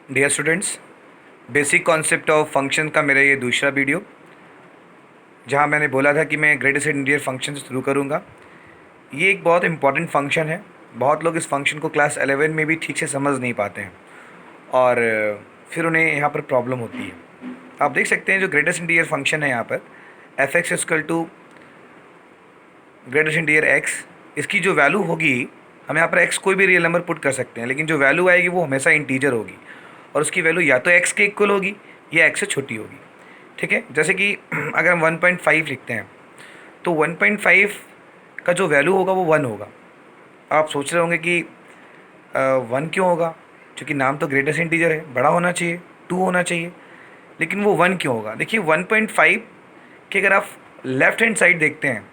Dear students, basic concept of function का मेरा ये दूसरा वीडियो, जहाँ मैंने बोला था कि मैं ग्रेटेस्ट इंटीजर फंक्शन से शुरू करूँगा। ये एक बहुत इंपॉर्टेंट फंक्शन है। बहुत लोग इस फंक्शन को क्लास 11 में भी ठीक से समझ नहीं पाते हैं और फिर उन्हें यहाँ पर प्रॉब्लम होती है। आप देख सकते हैं जो ग्रेटेस्ट इंटीजर फंक्शन है यहाँ पर f x equal to greatest integer x, इसकी जो वैल्यू होगी, हम यहाँ पर एक्स कोई भी रियल नंबर पुट कर सकते हैं, लेकिन जो वैल्यू आएगी वो हमेशा इंटीजर होगी और उसकी वैल्यू या तो एक्स के इक्वल होगी या एक्स से छोटी होगी। ठीक है, जैसे कि अगर हम 1.5 लिखते हैं तो 1.5 का जो वैल्यू होगा वो 1 होगा। आप सोच रहे होंगे कि 1 क्यों होगा, क्योंकि नाम तो ग्रेटेस्ट इंटीजर है, बड़ा होना चाहिए, 2 होना चाहिए, लेकिन वो 1 क्यों होगा? देखिए 1.5 के अगर आप लेफ्ट हैंड साइड देखते हैं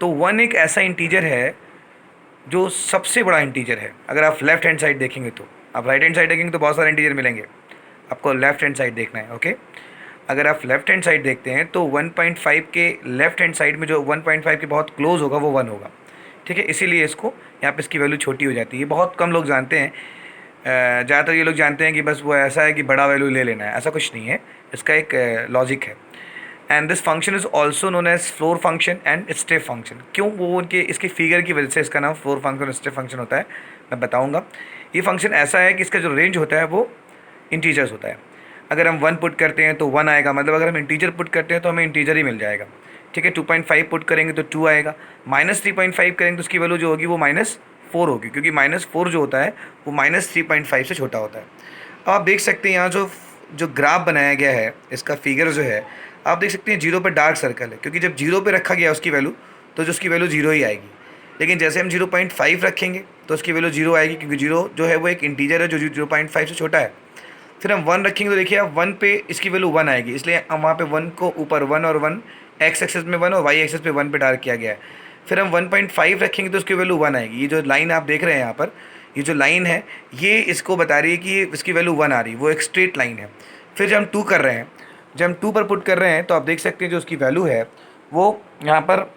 तो 1 एक ऐसा इंटीजर है जो सबसे बड़ा इंटीजर है। अगर आप लेफ्ट हैंड साइड देखेंगे तो, आप राइट हैंड साइड देखेंगे तो बहुत सारे इंटीजर मिलेंगे, आपको लेफ्ट हैंड साइड देखना है। ओके, अगर आप लेफ्ट हैंड साइड देखते हैं तो 1.5 के लेफ्ट हैंड साइड में जो 1.5 के बहुत क्लोज होगा वो 1 होगा। ठीक है, इसीलिए इसको यहाँ पे इसकी वैल्यू छोटी हो जाती है। बहुत कम लोग जानते हैं, ज़्यादातर ये लोग जानते हैं कि बस वो ऐसा है कि बड़ा वैल्यू ले लेना है, ऐसा कुछ नहीं है, इसका एक लॉजिक है। And this function is also known as floor function and step function. क्यों? वो उनके इसके फिगर की वजह से इसका नाम फ्लोर फंक्शन और स्टेप फंक्शन होता है, मैं बताऊँगा। ये फंक्शन ऐसा है कि इसका जो रेंज होता है वो इंटीजर्स होता है। अगर हम 1 पुट करते हैं तो 1 आएगा, मतलब अगर हम इंटीजर पुट करते हैं तो हमें इंटीजर ही मिल जाएगा। ठीक है, 2.5 पुट करेंगे तो 2 आएगा, -3.5 करेंगे तो उसकी वैल्यू जो होगी वो -4 होगी, क्योंकि -4 जो होता है वो -3.5 से छोटा होता है। अब आप देख सकते हैं यहाँ जो जो ग्राफ बनाया गया है, इसका फिगर जो है, आप देख सकते हैं 0 पर डार्क सर्कल है, क्योंकि जब 0 पे रखा गया उसकी वैल्यू तो जो उसकी वैल्यू 0 ही आएगी। लेकिन जैसे हम 0.5 रखेंगे तो उसकी वैल्यू 0 आएगी, क्योंकि 0 जो है वो एक इंटीजर है जो 0.5 से छोटा है। फिर हम 1 रखेंगे तो देखिए आप 1 पे इसकी वैल्यू 1 आएगी, इसलिए हम वहाँ पे 1 को ऊपर 1 और 1 एक्स एक्सेस में 1 और वाई एक्सेस पे 1 पे डार्क किया गया है। फिर हम 1.5 रखेंगे तो उसकी वैल्यू 1 आएगी। ये जो लाइन आप देख रहे हैं यहाँ पर, ये जो लाइन है ये इसको बता रही है कि इसकी वैल्यू 1 आ रही है, वो एक स्ट्रेट लाइन है। फिर जब हम 2 कर रहे हैं, जब हम 2 पर पुट कर रहे हैं तो आप देख सकते हैं जो उसकी वैल्यू है वो यहाँ पर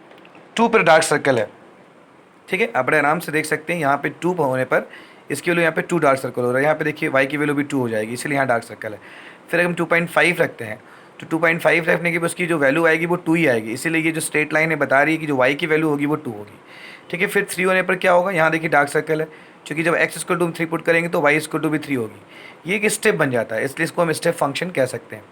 2 पर डार्क सर्कल है। ठीक है, आप बड़े आराम से देख सकते हैं यहाँ पे 2 होने पर इसकी वैल्यू यहाँ पे 2 डार्क सर्कल हो रहा है। यहाँ पे देखिए y की वैल्यू भी 2 हो जाएगी, इसलिए यहाँ डार्क सर्कल है। फिर अगर हम 2.5 रखते हैं तो 2.5 रखने के बाद उसकी जो वैल्यू आएगी वो 2 ही आएगी, इसीलिए ये जो स्ट्रेट लाइन है बता रही है कि जो y की वैल्यू होगी वो 2 होगी। ठीक है, फिर 3 होने पर क्या होगा? यहाँ देखिए डार्क सर्कल है, क्योंकि जब x इक्वल टू 3 पुट करेंगे तो y इक्वल टू भी 3 होगी। ये एक स्टेप बन जाता है, इसलिए इसको हम स्टेप फंक्शन कह सकते हैं।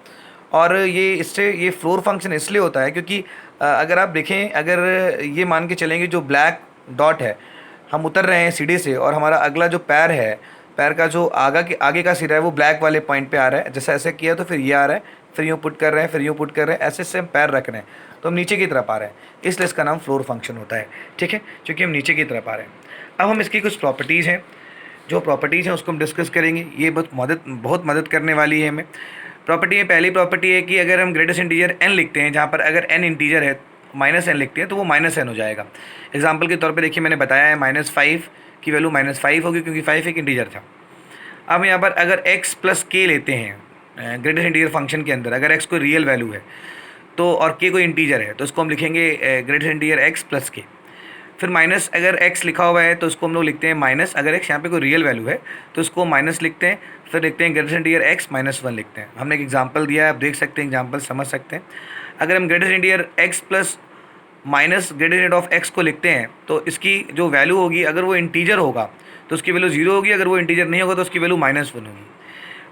और ये फ्लोर फंक्शन इसलिए होता है क्योंकि अगर आप देखें, अगर ये मान के चलेंगे जो ब्लैक डॉट है, हम उतर रहे हैं सीढ़ी से और हमारा अगला जो पैर है, पैर का जो आगे का सिरा है वो ब्लैक वाले पॉइंट पे आ रहा है, जैसे ऐसे किया तो फिर ये आ रहा है, फिर यूँ पुट कर रहे हैं, फिर यूँ पुट कर रहे हैं, ऐसे से हम पैर रख रहे हैं तो हम नीचे की तरफ आ रहे हैं, इसलिए इसका नाम फ्लोर फंक्शन होता है। ठीक है, क्योंकि हम नीचे की तरफ आ रहे हैं। अब हम इसकी कुछ प्रॉपर्टीज़ हैं, जो प्रॉपर्टीज़ हैं उसको हम डिस्कस करेंगे। ये बहुत मदद करने वाली है हमें। प्रॉपर्टी में पहली प्रॉपर्टी है कि अगर हम ग्रेटेस्ट इंटीजर n लिखते हैं, जहाँ पर अगर n इंटीजर है -n लिखते हैं तो वो -n हो जाएगा। एग्जाम्पल के तौर पे देखिए मैंने बताया है -5 की वैल्यू -5 होगी, क्योंकि 5 एक इंटीजर था। अब यहाँ पर अगर x प्लस k लेते हैं ग्रेटेस्ट इंटीजर फंक्शन के अंदर, अगर x कोई रियल वैल्यू है तो और k कोई इंटीजर है तो उसको हम लिखेंगे greatest integer x plus k। फिर माइनस अगर x लिखा हुआ है तो उसको हम लोग लिखते हैं माइनस, अगर x यहाँ पे कोई रियल वैल्यू है तो उसको माइनस लिखते हैं। फिर लिखते हैं ग्रेटेस्ट इंटीजर x -1 लिखते हैं। हमने एक एग्जांपल दिया है, आप देख सकते हैं, एग्जांपल समझ सकते हैं। अगर हम greatest integer x plus minus greatest integer of x को लिखते हैं तो इसकी जो वैल्यू होगी, अगर वो इंटीजर होगा तो उसकी वैल्यू 0 होगी, अगर वो इंटीजर नहीं होगा तो उसकी वैल्यू -1 होगी।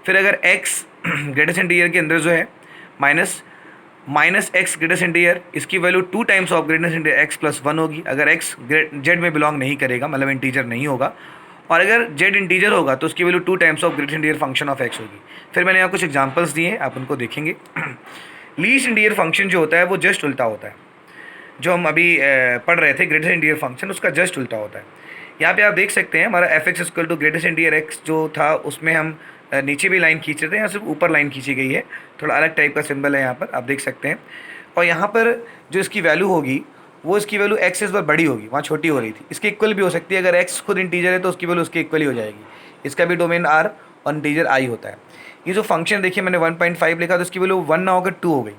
फिर अगर x ग्रेटेस्ट इंटीजर के अंदर जो है माइनस एक्स ग्रेटेस्ट इंटीजर, इसकी value 2 times of greatest integer x plus 1 होगी, अगर x जेड में बिलोंग नहीं करेगा, मतलब इंटीजर नहीं होगा। और अगर जेड इंटीजर होगा तो उसकी value 2 times of greatest integer function of x होगी। फिर मैंने यहाँ कुछ एग्जांपल्स दिए हैं, आप उनको देखेंगे। लीस्ट इंटीजर फंक्शन जो होता है वो जस्ट उल्टा होता है, जो हम अभी पढ़ रहे थे ग्रेटेस्ट इंटीजर फंक्शन, उसका जस्ट उल्टा होता है। यहाँ पे आप देख सकते हैं हमारा f x equal to greatest integer x जो था उसमें हम नीचे भी लाइन खींच रहे थे, यहाँ सिर्फ ऊपर लाइन खींची गई है, थोड़ा अलग टाइप का सिंबल है यहाँ पर, आप देख सकते हैं। और यहाँ पर जो इसकी वैल्यू होगी वो इसकी वैल्यू x इस बार बड़ी होगी, वहाँ छोटी हो रही थी, इसके इक्वल भी हो सकती है। अगर x खुद इंटीजर है तो उसकी वैल्यू उसके इक्वल ही हो जाएगी। इसका भी डोमेन r और इंटीजर i होता है। ये जो फंक्शन देखिए मैंने 1.5 लिखा तो इसकी वैल्यू 1 ना होकर 2 हो गई।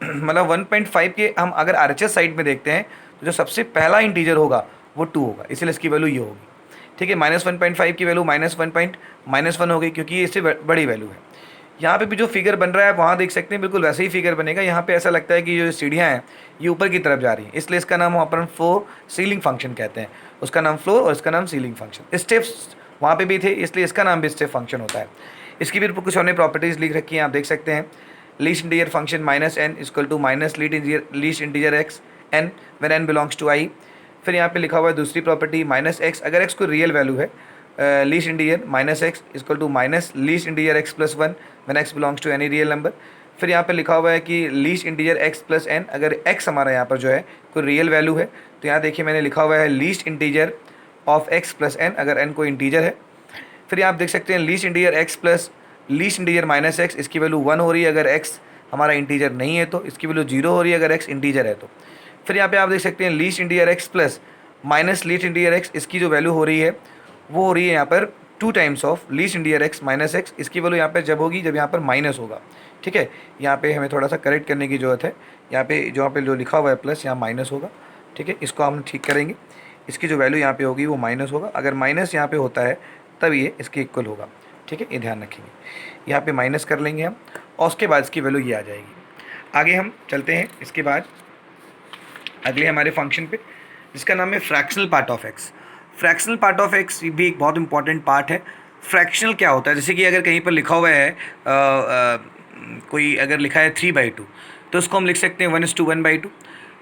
मतलब 1.5 के हम अगर RHS साइड में देखते हैं तो जो सबसे पहला इंटीजर होगा वो 2 होगा, इसलिए इसकी वैल्यू ये होगी। ठीक है। -1.5 की वैल्यू -1 हो गई क्योंकि ये इससे बड़ी वैल्यू है। यहाँ पे भी जो फिगर बन रहा है वहाँ देख सकते हैं बिल्कुल वैसे ही फिगर बनेगा। यहाँ पे ऐसा लगता है कि जो सीढ़ियाँ हैं ये ऊपर की तरफ जा रही हैं, इसलिए इसका नाम हम अपन फ्लोर सीलिंग फंक्शन कहते हैं। उसका नाम फ्लोर और इसका नाम सीलिंग फंक्शन। स्टेप्स वहाँ पे भी थे इसलिए इसका नाम भी स्टेप फंक्शन होता है। इसकी भी कुछ हमने प्रॉपर्टीज़ लिख रखी हैं, आप देख सकते हैं। Least integer function -n equal to minus least integer x n when n belongs to i। फिर यहाँ पे लिखा हुआ है दूसरी प्रॉपर्टी -x, अगर x कोई रियल वैल्यू है, least integer -x equal to minus least integer x plus 1 when x belongs to any real number. फिर यहाँ पे लिखा हुआ है कि least integer x plus n, अगर x हमारा यहाँ पर जो है कोई रियल वैल्यू है, तो यहाँ देखिए मैंने लिखा हुआ है least integer of x plus n, अगर n कोई इंटीजर है। फिर यहाँ आप देख सकते हैं least integer x plus least integer -x, इसकी वैल्यू 1 हो रही है अगर x हमारा इंटीजर नहीं है, तो इसकी वैल्यू 0 हो रही है अगर x इंटीजर है तो। फिर यहाँ पे आप देख सकते हैं least integer x plus minus least integer x, इसकी जो वैल्यू हो रही है वो हो रही है यहाँ पर 2 times of least integer x minus x, इसकी वैल्यू यहाँ पर जब होगी जब यहाँ पर माइनस होगा। ठीक है, यहाँ पे हमें थोड़ा सा करेक्ट करने की ज़रूरत है। यहाँ पे जो लिखा हुआ है प्लस, यहाँ माइनस होगा। ठीक है, इसको हम ठीक करेंगे। इसकी जो वैल्यू यहाँ पे होगी वो माइनस होगा, अगर माइनस यहाँ पे होता है तब ये इसके इक्वल होगा। ठीक है, ये ध्यान रखेंगे। यहाँ पे माइनस कर लेंगे हम और उसके बाद इसकी वैल्यू ये आ जाएगी। आगे हम चलते हैं इसके बाद अगले हमारे फंक्शन पे, जिसका नाम है fractional part of x. Fractional part of x भी एक बहुत इंपॉर्टेंट पार्ट है। फ्रैक्शनल क्या होता है, जैसे कि अगर कहीं पर लिखा हुआ है कोई अगर लिखा है 3/2, तो उसको हम लिख सकते हैं 1:1/2।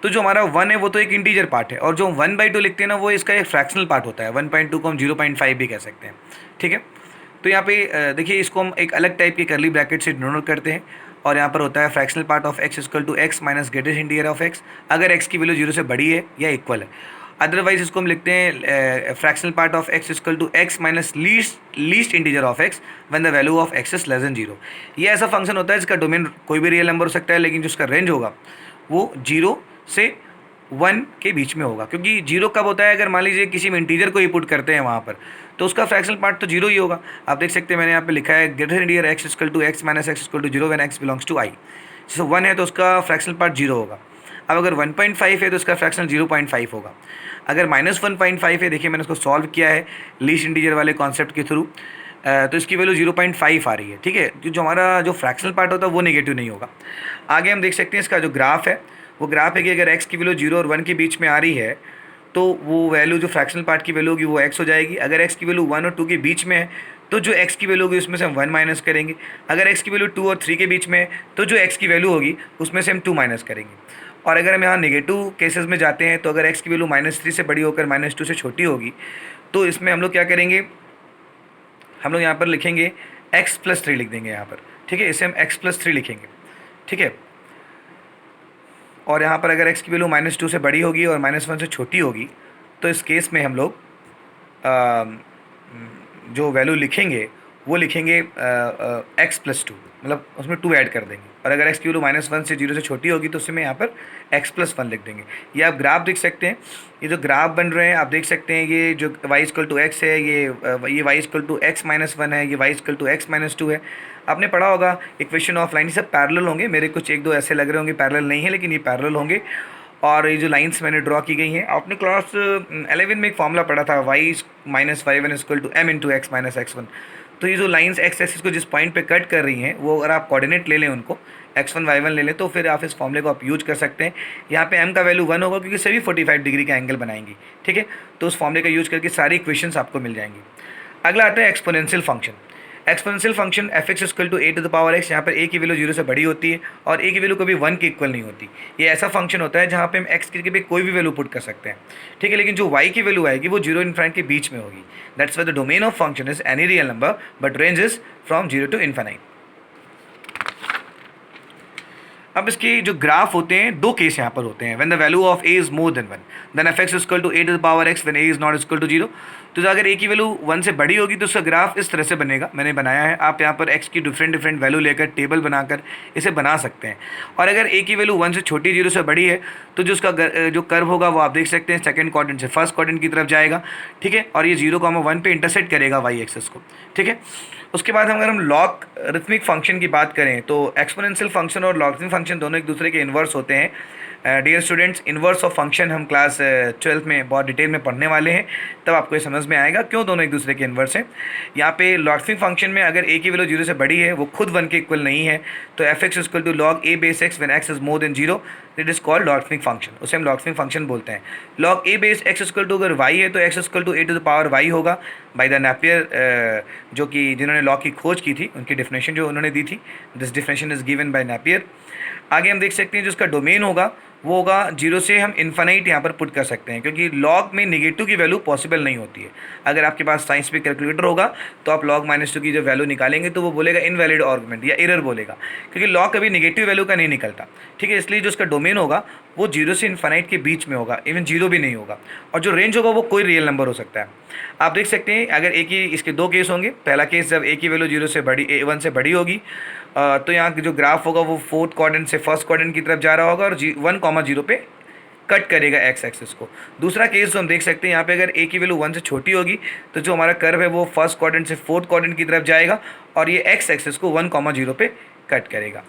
तो जो हमारा 1 है वो तो एक इंटीजर पार्ट है, और जो 1/2 लिखते हैं ना वो इसका एक फ्रैक्शनल पार्ट होता है। 1.2 को हम 0.5 भी कह सकते हैं। ठीक है, तो यहाँ पे देखिए इसको हम एक अलग टाइप के करली ब्रैकेट से डिनोट करते हैं, और यहाँ पर होता है fractional part of x equal to x minus greatest integer of x, अगर एक्स की वैल्यू 0 से बड़ी है या इक्वल है। अदरवाइज इसको हम लिखते हैं fractional part of x equal to x minus least integer of x when the value of x is less than 0। ये ऐसा फंक्शन होता है जिसका डोमेन कोई भी रियल नंबर हो सकता है, लेकिन जो उसका रेंज होगा वो 0 से 1 के बीच में होगा। क्योंकि 0 कब होता है, अगर मान लीजिए किसी में इंटीजर को ही पुट करते हैं वहाँ पर, तो उसका फ्रैक्शनल पार्ट तो 0 ही होगा। आप देख सकते हैं मैंने यहाँ पे लिखा है greater integer X equal to x minus X equal to 0 when X belongs to I. जैसे 1 है तो उसका फ्रैक्शनल पार्ट 0 होगा। अब अगर 1.5 है तो उसका फ्रैक्शनल 0.5 होगा। अगर -1.5 है, देखिए मैंने उसको सॉल्व किया है लीस्ट इंटीजर वाले कॉन्सेप्ट के थ्रू, तो इसकी वैल्यू 0.5 आ रही है। ठीक है, जो हमारा जो फ्रैक्शनल पार्ट होता है वो नेगेटिव नहीं होगा। आगे हम देख सकते हैं इसका जो ग्राफ है, वो ग्राफ है कि अगर x की वैल्यू 0 और 1 के बीच में आ रही है तो वो वैल्यू जो फ्रैक्शनल पार्ट की वैल्यू होगी वो x हो जाएगी। अगर x की वैल्यू 1 और 2 के बीच में है तो जो x की वैल्यू होगी उसमें से हम 1 माइनस करेंगे। अगर x की वैल्यू 2 और 3 के बीच में है तो जो x की वैल्यू होगी उसमें से हम 2 माइनस करेंगे। और अगर हम यहाँ नेगेटिव केसेस में जाते हैं तो अगर x की वैल्यू -3 से बड़ी होकर -2 से छोटी होगी, तो इसमें हम लोग क्या करेंगे, हम लोग यहाँ पर लिखेंगे x प्लस 3 लिख देंगे यहाँ पर। ठीक है, इसे हम x प्लस 3 लिखेंगे। ठीक है, और यहाँ पर अगर x की वैल्यू -2 से बड़ी होगी और -1 से छोटी होगी, तो इस केस में हम लोग जो वैल्यू लिखेंगे वो लिखेंगे x प्लस 2, मतलब उसमें 2 ऐड कर देंगे। और अगर x की वैल्यू -1 से 0 से छोटी होगी तो उसमें यहाँ पर x प्लस 1 लिख देंगे। ये आप ग्राफ देख सकते हैं, ये जो ग्राफ बन रहे हैं आप देख सकते हैं, ये जो y इक्वल टू x है, ये y equal to x minus 1 है, ये y equal to x minus 2 है। आपने पढ़ा होगा इक्वेशन ऑफ लाइन, ये सब पैरेलल होंगे। मेरे कुछ 1-2 ऐसे लग रहे होंगे पैरेलल नहीं है, लेकिन ये पैरेलल होंगे। और ये जो लाइंस मैंने ड्रॉ की गई हैं, आपने क्लास 11 में एक फॉर्मूला पढ़ा था y minus y1 equal to m into x minus x1। तो ये जो लाइंस x एक्सिस को जिस पॉइंट पे कट कर रही हैं, वो अगर आप कोऑर्डिनेट ले लें उनको x1 y1 ले लें, तो फिर आप इस फॉर्मूले को आप यूज कर सकते हैं। यहाँ पे m का वैल्यू 1 होगा क्योंकि सभी 45 डिग्री का एंगल बनाएंगी। ठीक है, तो उस फॉर्मूले का यूज करके सारी इक्वेशंस आपको मिल जाएंगी। अगला आता है exponential function. Exponential function f x equal to a to the power x, यहाँ पर ए की वैल्यू 0 से बड़ी होती है और ए की वैल्यू कभी 1 के इक्वल नहीं होती। ये ऐसा फंक्शन होता है जहाँ पे हम एक्स की भी कोई भी वैल्यू पुट कर सकते हैं। ठीक है, लेकिन जो वाई की वैल्यू आएगी वो 0 इन्फाइनाइट के बीच में होगी। That's why the domain of function is any real number but range is from 0 to infinite. अब इसके जो ग्राफ होते हैं, दो केस यहाँ पर होते हैं। When the value of a is more than 1 then f x equal to a to the power x when a is not equal to 0। तो अगर ए की वैल्यू 1 से बड़ी होगी तो उसका ग्राफ इस तरह से बनेगा, मैंने बनाया है। आप यहाँ पर एक्स की डिफरेंट वैल्यू लेकर टेबल बनाकर इसे बना सकते हैं। और अगर ए की वैल्यू 1 से छोटी 0 से बड़ी है तो जो उसका जो कर्व होगा वो आप देख सकते हैं सेकंड क्वाड्रेंट से फर्स्ट क्वाड्रेंट की तरफ जाएगा। ठीक है, और ये 0,1 पे इंटरसेक्ट करेगा वाई एक्सिस को। ठीक है, उसके बाद अगर हम लॉगरिथमिक फंक्शन की बात करें तो एक्सपोनेंशियल फंक्शन और लॉगरिथमिक फंक्शन दोनों एक दूसरे के इन्वर्स होते हैं। Dear students, inverse of function हम क्लास 12th में बहुत डिटेल में पढ़ने वाले हैं, तब आपको ये समझ में आएगा क्यों दोनों एक दूसरे के इन्वर्स हैं। यहाँ पे लॉगरिथमिक फंक्शन में अगर ए की वैल्यू 0 से बड़ी है, वो खुद 1 के इक्वल नहीं है, तो f x equal to log a base x when x is more than 0, it is called logarithmic function, उसे हम लॉगरिथमिक फंक्शन बोलते हैं। Log a base x equal to अगर वाई है तो x equal to a to the power y होगा by the Napier, जो कि जिन्होंने लॉग की खोज की थी उनकी डेफिनेशन जो उन्होंने दी थी, this definition is given by Napier. आगे हम देख सकते हैं जो उसका डोमेन होगा वो होगा 0 से हम इन्फानाइट यहाँ पर पुट कर सकते हैं, क्योंकि लॉग में नेगेटिव की वैल्यू पॉसिबल नहीं होती है। अगर आपके पास साइंस में कैलकुलेटर होगा तो आप log -2 की जो वैल्यू निकालेंगे तो वो बोलेगा इनवैलिड आर्गुमेंट या एरर बोलेगा, क्योंकि लॉग कभी नेगेटिव वैल्यू का नहीं निकलता। ठीक है, इसलिए जो उसका डोमेन होगा वो 0 से इन्फानाइट के बीच में होगा, इवन 0 भी नहीं होगा, और जो रेंज होगा वो कोई रियल नंबर हो सकता है। आप देख सकते हैं अगर ए की, इसके दो केस होंगे। पहला केस जब ए की वैल्यू 0 से बड़ी 1 से बड़ी होगी तो यहाँ जो ग्राफ होगा वो फोर्थ क्वाड्रेंट से फर्स्ट क्वाड्रेंट की तरफ जा रहा होगा और 1,0 पे कट करेगा एक्स एक्सिस को। दूसरा केस जो हम देख सकते हैं यहाँ पे अगर ए की वैल्यू 1 से छोटी होगी तो जो हमारा कर्व है वो फर्स्ट क्वाड्रेंट से फोर्थ क्वाड्रेंट की तरफ जाएगा और ये एक्स एक्सिस को 1,0 पे कट करेगा।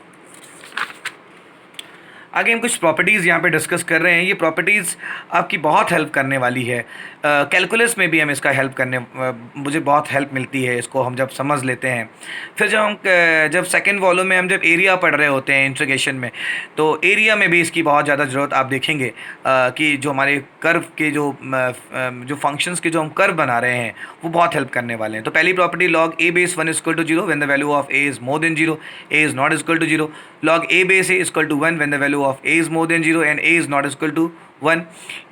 आगे हम कुछ प्रॉपर्टीज़ यहाँ पे डिस्कस कर रहे हैं। ये प्रॉपर्टीज़ आपकी बहुत हेल्प करने वाली है, कैलकुलस में भी हम इसका हेल्प करने मुझे बहुत हेल्प मिलती है इसको हम जब समझ लेते हैं। फिर जब सेकंड वॉल्यूम में हम जब एरिया पढ़ रहे होते हैं इंटीग्रेशन में, तो एरिया में भी इसकी बहुत ज़्यादा ज़रूरत आप देखेंगे कि जो हमारे कर्व के जो फंक्शंस के जो हम कर्व बना रहे हैं वो बहुत हेल्प करने वाले हैं। तो पहली property log a base 1 equal to 0 when the value of a is more than 0, a is not equal to 0। log a base a is equal to 1 when the value of a is more than 0 and a is not equal to 1.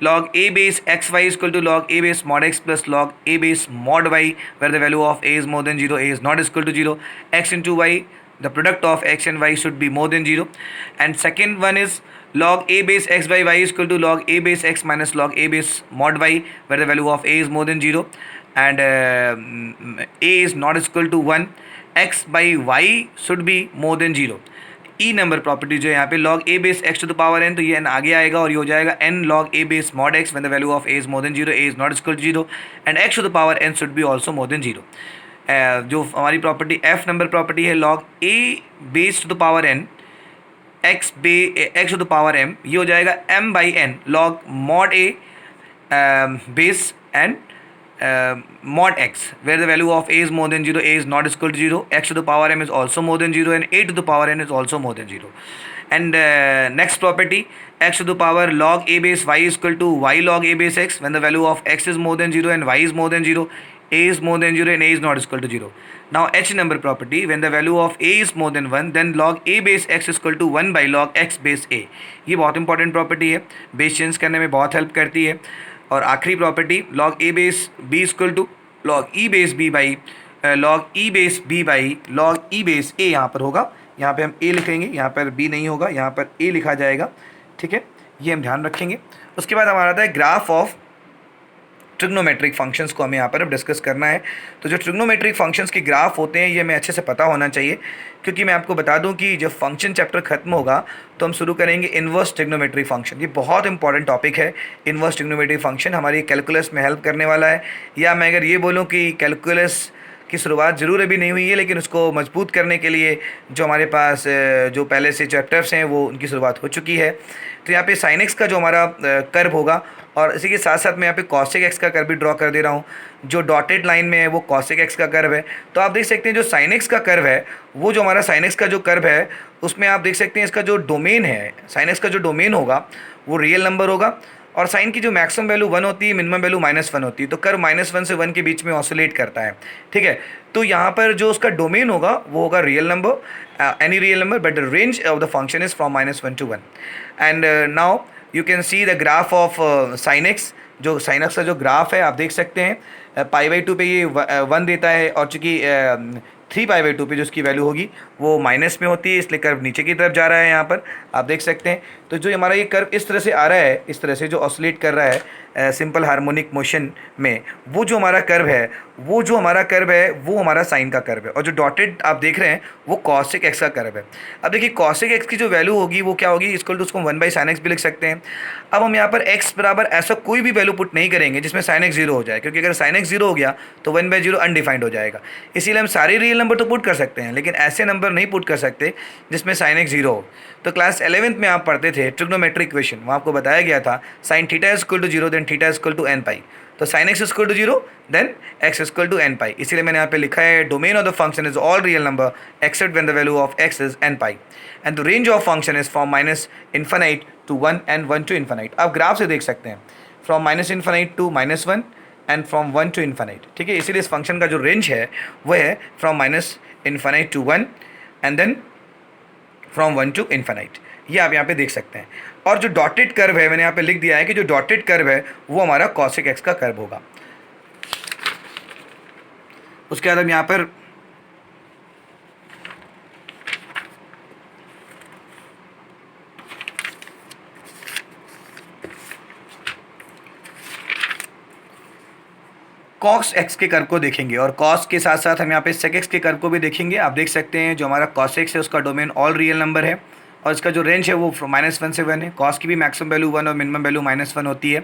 log a base xy is equal to log a base mod x plus log a base mod y where the value of a is more than 0, a is not equal to 0. x into y, the product of x and y should be more than 0. And second one is log a base x by y is equal to log a base x minus log a base mod y where the value of a is more than 0 and a is not equal to 1. x by y should be more than 0. E number property जो है यहाँ पे log a base x to the power n, तो ये n आगे आएगा और ये हो जाएगा n log a base mod x when the value of a is more than 0, a is not equal to 0 and x to the power n should be also more than 0. जो हमारी property f number property है log a base to the power n x to the power m, ये हो जाएगा m by n log mod a base n mod x where the value of a is more than 0, a is not equal to 0, x to the power m is also more than 0 and a to the power n is also more than 0. And next property, x to the power log a base y is equal to y log a base x when the value of x is more than 0 and y is more than 0, a is more than 0 and a is not equal to 0. Now h number property, when the value of a is more than 1 then log a base x is equal to 1 by log x base a. ये बहुत important property है, base change करने में बहुत help करती है। और आखिरी property log a base b is equal to log e base b by log e base b by log e base a यहाँ पर होगा, यहाँ पे हम a लिखेंगे, यहाँ पर b नहीं होगा, यहाँ पर a लिखा जाएगा। ठीक है, ये हम ध्यान रखेंगे। उसके बाद हमारा आता है ग्राफ ऑफ ट्रिग्नोमेट्रिक फंक्शंस को हमें यहाँ पर अब डिस्कस करना है। तो जो ट्रिग्नोमेट्रिक फंक्शंस के ग्राफ होते हैं ये हमें अच्छे से पता होना चाहिए, क्योंकि मैं आपको बता दूं कि जब फंक्शन चैप्टर खत्म होगा तो हम शुरू करेंगे इन्वर्स ट्रिग्नोमेट्रिक फंक्शन। ये बहुत इंपॉर्टेंट टॉपिक है। इन्वर्स ट्रिग्नोमेट्रिक फंक्शन हमारी कैलकुलस में हेल्प करने वाला है, या मैं अगर ये बोलूँ कि कैलकुलस की शुरुआत ज़रूर अभी नहीं हुई है, लेकिन उसको मजबूत करने के लिए जो हमारे पास जो पहले से चैप्टर्स हैं वो उनकी शुरुआत हो चुकी है। तो यहाँ पे साइन एक्स का जो हमारा कर्व होगा, और इसी के साथ साथ मैं यहाँ पे कॉसेक एक्स का कर्व भी ड्रॉ कर दे रहा हूँ। जो डॉटेड लाइन में है वो कॉसेक एक्स का कर्व है। तो आप देख सकते हैं जो साइन एक्स का कर्व है, वो जो हमारा साइन एक्स का जो कर्व है उसमें आप देख सकते हैं इसका जो डोमेन है, साइन एक्स का जो डोमेन होगा वो रियल नंबर होगा, और साइन की जो मैक्सिमम वैल्यू 1 होती है, मिनिमम वैल्यू -1 होती है। तो कर्व -1 से 1 के बीच में ऑसिलेट करता है। ठीक है, तो यहाँ पर जो उसका डोमेन होगा वो होगा real number, any real number, but the range of the function is from -1 to 1। And now you can see the graph of sine x. जो साइन एक्स का जो ग्राफ है आप देख सकते हैं π/2 पे ये 1 देता है, और चूँकि 3π/2 पे जो उसकी वैल्यू होगी वो माइनस में होती है, इसलिए कर्व नीचे की तरफ जा रहा है। यहाँ पर आप देख सकते हैं। तो जो हमारा ये कर्व इस तरह से आ रहा है, इस तरह से जो ऑसिलेट कर रहा है सिंपल हार्मोनिक मोशन में, वो जो हमारा कर्व है वो हमारा साइन का कर्व है, और जो डॉटेड आप देख रहे हैं वो कॉसेक एक्स का कर्व है। अब देखिए कॉसेक एक्स की जो वैल्यू होगी वो क्या होगी, इक्वल टू उसको 1/sin x भी लिख सकते हैं। अब हम यहाँ पर x बराबर ऐसा कोई भी वैल्यू पुट नहीं करेंगे जिसमें sin x 0 हो जाए, क्योंकि अगर sin x 0 हो गया तो 1/0 अनडिफाइंड हो जाएगा। इसीलिए हम सारे रियल नंबर तो पुट कर सकते हैं, लेकिन ऐसे नंबर नहीं पुट कर सकते जिसमें sin x 0 हो। तो क्लास 11th में आप पढ़ते थे ट्रिग्नोमेट्रिक इक्वेशन, वहाँ आपको बताया गया था sine theta is equal to zero then theta is equal to N pi, तो sine X is equal to zero then X is equal to N pi. इसीलिए मैंने यहाँ पे लिखा है domain of the function is all real number except when the value of x is N pi and the range of function is from minus infinite to one and one to infinite. आप graph से देख सकते हैं from minus infinite to minus one and from one to infinite, ठीक है। इसीलिए इस function का जो रेंज है वो है from minus infinite to one and then from one to infinite, ये आप यहाँ पे देख सकते हैं। और जो डॉटेड कर्व है मैंने यहाँ पे लिख दिया है कि जो डॉटेड कर्व है वो हमारा कॉसेक एक्स का कर्व होगा। उसके बाद हम यहाँ पर कॉस एक्स के कर्व को देखेंगे और कॉस के साथ साथ हम यहाँ पे सेक एक्स के कर्व को भी देखेंगे। आप देख सकते हैं जो हमारा कॉस एक्स है उसका डोमेन ऑल रियल नंबर है और इसका जो रेंज है वो -1 से 1 है। कॉस की भी मैक्सिमम वैल्यू 1 और मिनिमम वैल्यू -1 होती है।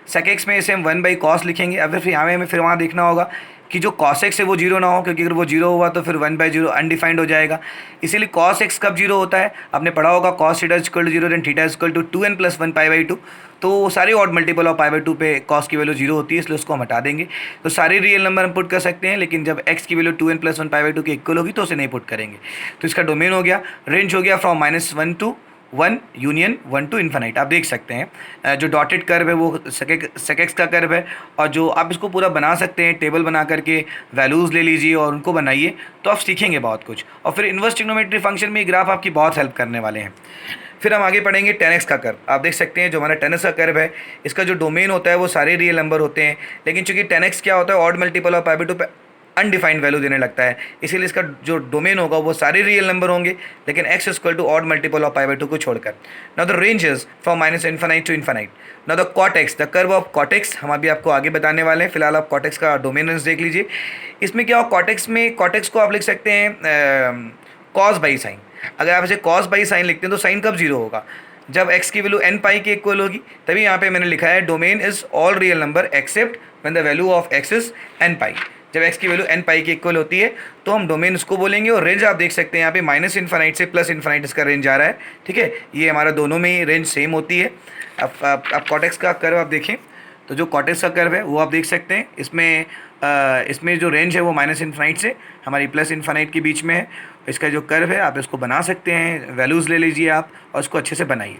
सेक एक्स में इसे हम 1 कॉस लिखेंगे। अब फिर यहाँ हमें फिर वहाँ देखना होगा कि जो कॉस एक्स है वो जीरो ना हो, क्योंकि अगर वो जीरो हुआ तो फिर 1/0 अनडिफाइंड हो जाएगा। इसीलिए कॉस एक्स कब जीरो होता है, आपने पढ़ा होगा cos theta equal to zero then theta equal to 2n + 1 π/2, तो सारे ऑड मल्टीपल ऑफ π/2 पे कॉस की वैल्यू जीरो होती है, इसलिए उसको हम हटा देंगे। तो सारे रियल नंबर हम पुट कर सकते हैं, लेकिन जब एक्स की वैल्यू 2n + 1 π/2 के इक्वल होगी तो उसे नहीं पुट करेंगे। तो इसका डोमेन हो गया, रेंज हो गया from -1 to 1 union 1 to infinite. आप देख सकते हैं जो डॉटेड कर्व है वो सेक एक्स का कर्व है, और जो आप इसको पूरा बना सकते हैं टेबल बना करके वैल्यूज़ ले लीजिए और उनको बनाइए तो आप सीखेंगे बहुत कुछ। और फिर इन्वर्स ट्रिग्नोमेट्री फंक्शन में ये ग्राफ आपकी बहुत हेल्प करने वाले हैं। फिर हम आगे पढ़ेंगे tan x का कर्व। आप देख सकते हैं जो हमारा tan x का कर्व है इसका जो डोमेन होता है वो सारे रियल नंबर होते हैं, लेकिन चूंकि tan x क्या होता है ऑड मल्टीपल ऑफ π/2 पे अनडिफाइंड वैल्यू देने लगता है, इसीलिए इसका जो डोमेन होगा वो सारे रियल नंबर होंगे, लेकिन x equal to odd multiple of π/2 को छोड़कर। Now the range is from -infinite to infinite. Now the cot x, the curve of cot x हम अभी आपको आगे बताने वाले हैं। फिलहाल आप cot x का डोमेन रेंज देख लीजिए। इसमें क्या हो, cot x में cot x को आप लिख सकते हैं कॉस बाई साइन। अगर आप इसे कॉस बाई साइन लिखते हैं तो साइन कब जीरो होगा, जब x की वैल्यू n पाई के इक्वल होगी। तभी यहाँ पे मैंने लिखा है domain is all real number except when the value of x is n पाई। जब x की वैल्यू n पाई के इक्वल होती है तो हम डोमेन उसको बोलेंगे। और रेंज आप देख सकते हैं यहाँ पे -इन्फानाइट से +इन्फानाइट इसका रेंज आ रहा है, ठीक है। ये हमारा दोनों में ही रेंज सेम होती है। अब cot x का कर्व आप देखें तो जो cot x का कर्व है वो आप देख सकते हैं इसमें जो रेंज है वो -इन्फानाइट से हमारी +इन्फानाइट के बीच में है। इसका जो कर्व है आप इसको बना सकते हैं, वैल्यूज़ ले लीजिए आप और इसको अच्छे से बनाइए।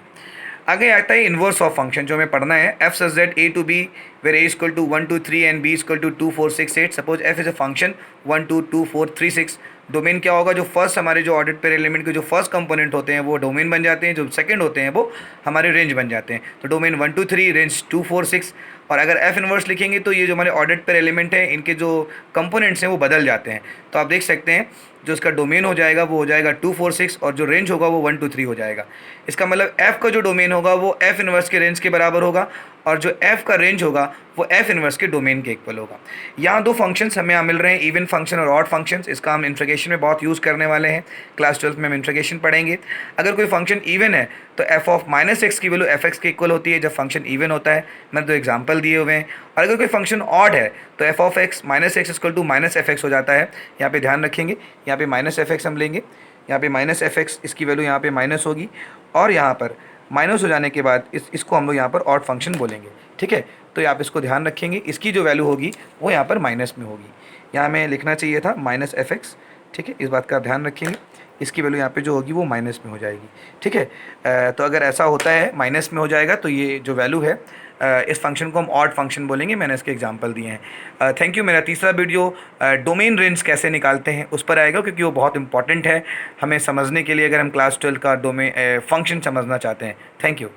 आगे आता है इन्वर्स ऑफ फंक्शन जो हमें पढ़ना है। f such that a to b where a equal to 1 2 3 and b equal to 2 4 6 8। Suppose f is a function 1 2 2 4 3 6। Domain क्या होगा, जो फर्स्ट हमारे जो ऑर्डर पेयर एलिमेंट के जो फर्स्ट कंपोनेंट होते हैं वो डोमेन बन जाते हैं, जो सेकंड होते हैं वो हमारे रेंज बन जाते हैं। तो डोमेन 1 2 3 रेंज 2 4 6। और अगर f इन्वर्स लिखेंगे तो ये जो हमारे ऑर्डर पेयर एलिमेंट है इनके जो कंपोनेंट्स हैं वो बदल जाते हैं। तो आप देख सकते हैं जो इसका डोमेन हो जाएगा वो हो जाएगा 2 4 6 और जो रेंज होगा वो 1 2 3 हो जाएगा। इसका मतलब f का जो डोमेन होगा वो f इन्वर्स के रेंज के बराबर होगा और जो f का रेंज होगा वो f इन्वर्स के डोमेन के इक्वल होगा। यहाँ दो फंक्शंस हमें यहाँ मिल रहे हैं, इवन फंक्शन और ऑड फंक्शंस। इसका हम इंट्रीग्रेशन में बहुत यूज़ करने वाले हैं, क्लास 12 में हम इंट्रीग्रेशन पढ़ेंगे। अगर कोई फंक्शन इवन है तो f ऑफ -x की वैल्यू f(x) के इक्वल होती है जब फंक्शन इवन होता है। मैंने दो एग्जाम्पल दिए हुए हैं। और अगर कोई फंक्शन ऑड है तो f of x -x equal to -f(x) हो जाता है। यहाँ पे ध्यान रखेंगे, यहाँ पे -f(x) हम लेंगे, यहाँ पे -f(x) इसकी वैल्यू यहाँ पे माइनस होगी और यहाँ पर माइनस हो जाने के बाद इसको हम लोग यहाँ पर ऑड फंक्शन बोलेंगे, ठीक है। तो आप इसको ध्यान रखेंगे, इसकी जो वैल्यू होगी वो यहाँ पर माइनस में होगी। यहाँ हमें लिखना चाहिए था -f(x), ठीक है। इस बात का आप ध्यान रखेंगे, इसकी वैल्यू यहाँ पे जो होगी वो माइनस में हो जाएगी, ठीक है। तो अगर ऐसा होता है माइनस में हो जाएगा तो ये जो वैल्यू है इस फंक्शन को हम ऑड फंक्शन बोलेंगे। मैंने इसके एग्जांपल दिए हैं। Thank you. मेरा तीसरा वीडियो डोमेन रेंज कैसे निकालते हैं उस पर आएगा, क्योंकि वो बहुत इंपॉर्टेंट है हमें समझने के लिए अगर हम क्लास 12 का डोमेन फंक्शन समझना चाहते हैं। Thank you.